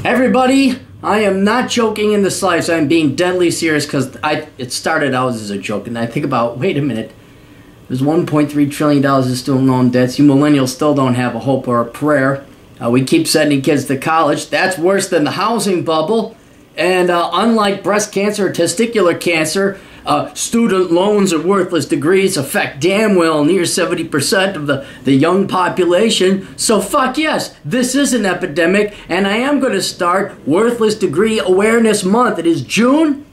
Everybody, I am not joking in the slightest. I'm being deadly serious because it started out as a joke, and I think about, wait a minute, there's $1.3 trillion in student loan debts. You millennials still don't have a hope or a prayer. We keep sending kids to college. That's worse than the housing bubble. And unlike breast cancer or testicular cancer, student loans or worthless degrees affect damn well near 70% of the young population. So fuck yes, this is an epidemic, and I am going to start Worthless Degree Awareness Month. It is June,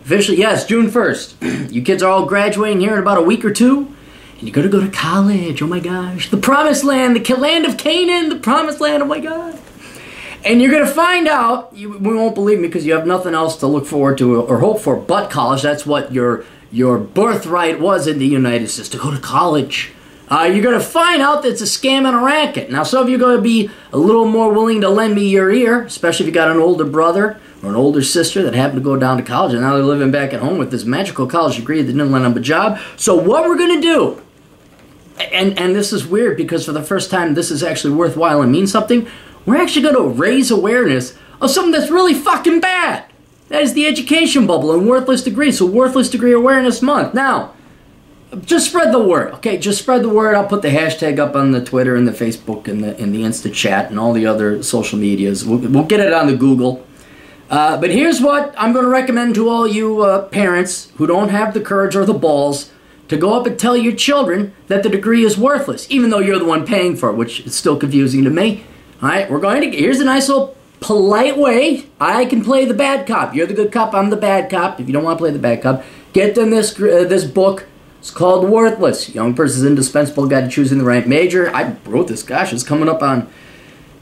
officially, yes, June 1st. You kids are all graduating here in about a week or two, and you're going to go to college. Oh my gosh, the promised land, the land of Canaan, the promised land, oh my god. And you're going to find out, we won't believe me because you have nothing else to look forward to or hope for but college. That's what your birthright was in the United States, to go to college. You're going to find out that it's a scam and a racket. Now, some of you are going to be a little more willing to lend me your ear, especially if you got an older brother or an older sister that happened to go down to college, and now they're living back at home with this magical college degree that didn't land them a job. So what we're going to do, and this is weird because for the first time this is actually worthwhile and means something, we're actually going to raise awareness of something that's really fucking bad. That is the education bubble and worthless degrees. So Worthless Degree Awareness Month. Now, just spread the word, okay? Just spread the word. I'll put the hashtag up on the Twitter and the Facebook and the Insta chat and all the other social medias. We'll get it on the Google. But here's what I'm going to recommend to all you parents who don't have the courage or the balls to go up and tell your children that the degree is worthless, even though you're the one paying for it, which is still confusing to me. All right, here's a nice little polite way. I can play the bad cop. You're the good cop, I'm the bad cop. If you don't want to play the bad cop, get them this book. It's called Worthless. Young Person's Indispensable Guide to Choosing the Right Major. I wrote this, gosh, it's coming up on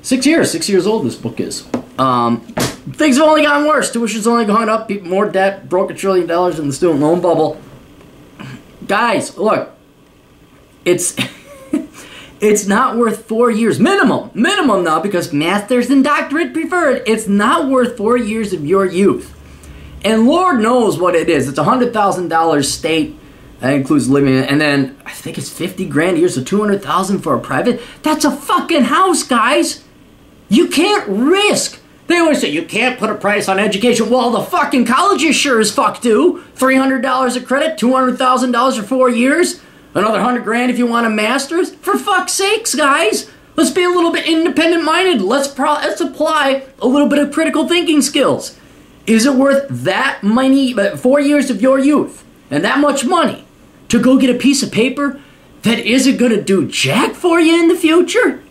6 years. 6 years old this book is. Things have only gotten worse. Tuition's only gone up. People, more debt, broke $1 trillion in the student loan bubble. Guys, look, it's... It's not worth 4 years, minimum now, because master's and doctorate preferred. It's not worth 4 years of your youth. And Lord knows what it is. It's $100,000 state. That includes living, and then I think it's 50 grand a year, so $200,000 for a private. That's a fucking house, guys. You can't risk. They always say you can't put a price on education. Well, the fucking colleges sure as fuck do. $300 a credit, $200,000 for 4 years. Another 100 grand if you want a master's? For fuck's sakes, guys! Let's be a little bit independent-minded. Let's apply a little bit of critical thinking skills. Is it worth that many, 4 years of your youth, and that much money, to go get a piece of paper that isn't going to do jack for you in the future?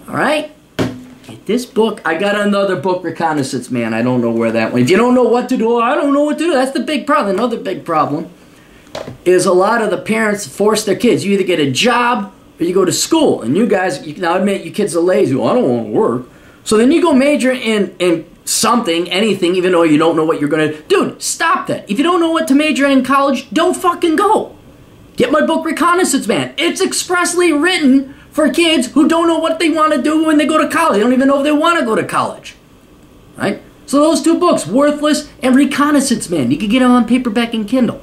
Alright? Get this book. I got another book, Reconnaissance Man. I don't know where that went. If you don't know what to do, I don't know what to do. That's the big problem. Another big problem is a lot of the parents force their kids. You either get a job or you go to school. And you guys, now admit, you kids are lazy. Well, I don't want to work. So then you go major in something, anything, even though you don't know what you're going to... Dude, stop that. If you don't know what to major in college, don't fucking go. Get my book, Reconnaissance Man. It's expressly written for kids who don't know what they want to do when they go to college. They don't even know if they want to go to college. Right? So those two books, Worthless and Reconnaissance Man. You can get them on paperback and Kindle.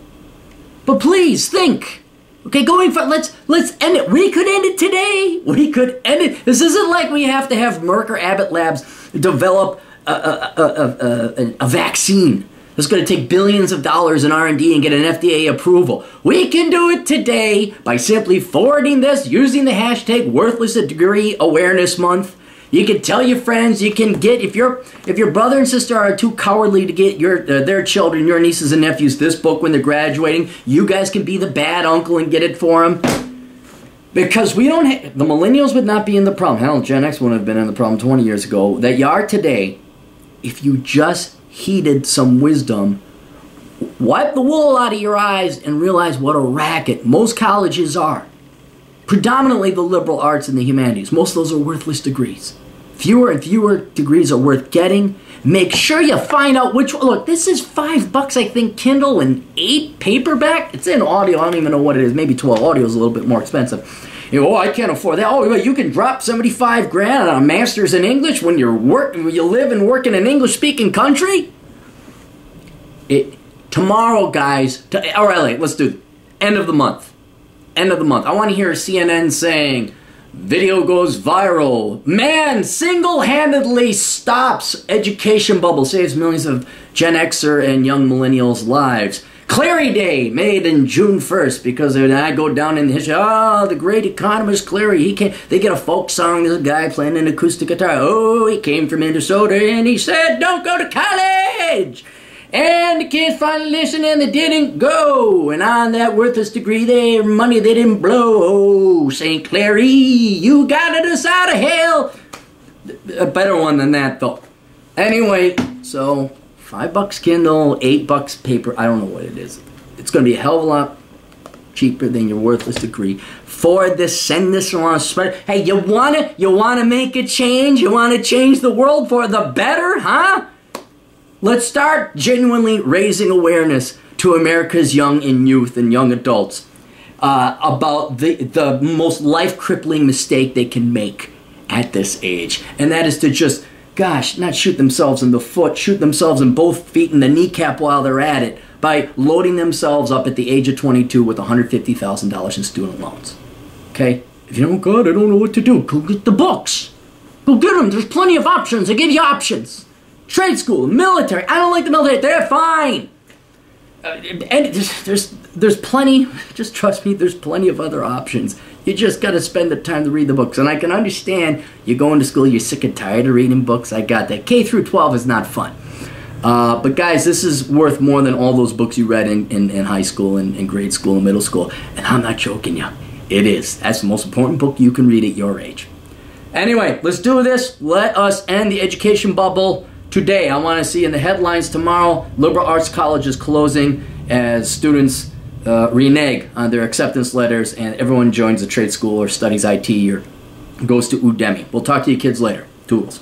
But please think. Okay, going for let's end it. We could end it today. We could end it. This isn't like we have to have Merck or Abbott Labs develop a vaccine that's going to take billions of dollars in R&D and get an FDA approval. We can do it today by simply forwarding this using the hashtag Worthless Degree Awareness Month. You can tell your friends. You can get, if your brother and sister are too cowardly to get their children, your nieces and nephews, this book when they're graduating, you guys can be the bad uncle and get it for them. Because we don't the millennials would not be in the problem. Hell, Gen X wouldn't have been in the problem 20 years ago that you are today if you just heeded some wisdom, wipe the wool out of your eyes, and realize what a racket most colleges are. Predominantly the liberal arts and the humanities. Most of those are worthless degrees. Fewer and fewer degrees are worth getting. Make sure you find out which one. Look, this is $5, I think, Kindle, and $8 paperback. It's in audio. I don't even know what it is. Maybe 12. Audio is a little bit more expensive. You know, oh, I can't afford that. Oh, you can drop 75 grand on a master's in English when you live and work in an English-speaking country? Tomorrow, guys. All right, let's do it. End of the month. End of the month. I want to hear CNN saying Video goes viral. Man single-handedly stops education bubble, saves millions of Gen Xer and young millennials' lives. Clary Day, made in June 1st, because when I go down in the history, oh, the great economist Clary, they get a folk song, there's a guy playing an acoustic guitar. Oh, he came from Minnesota, and he said, don't go to college! And the kids finally listened, and they didn't go. And on that worthless degree, their money they didn't blow. Oh, St. Clary, you got us out of hell. A better one than that, though. Anyway, so $5 Kindle, $8 paper. I don't know what it is. It's going to be a hell of a lot cheaper than your worthless degree. Forward this, send this along, spread it. Hey, you wanna make a change? You wanna change the world for the better, huh? Let's start genuinely raising awareness to America's young and youth and young adults about the most life-crippling mistake they can make at this age. And that is to just, gosh, not shoot themselves in the foot, shoot themselves in both feet in the kneecap while they're at it by loading themselves up at the age of 22 with $150,000 in student loans. Okay? If you don't go, I don't know what to do. Go get the books. Go get them. There's plenty of options. I give you options. Trade school, military. I don't like the military. They're fine. And there's plenty. Just trust me. There's plenty of other options. You just got to spend the time to read the books. And I can understand you go into school. You're sick and tired of reading books. I got that. K through 12 is not fun. But guys, this is worth more than all those books you read in high school and grade school and middle school. And I'm not joking you. It is. That's the most important book you can read at your age. Anyway, let's do this. Let us end the education bubble. Today, I want to see in the headlines tomorrow, liberal arts college is closing as students renege on their acceptance letters and everyone joins a trade school or studies IT or goes to Udemy. We'll talk to you kids later. Toodles.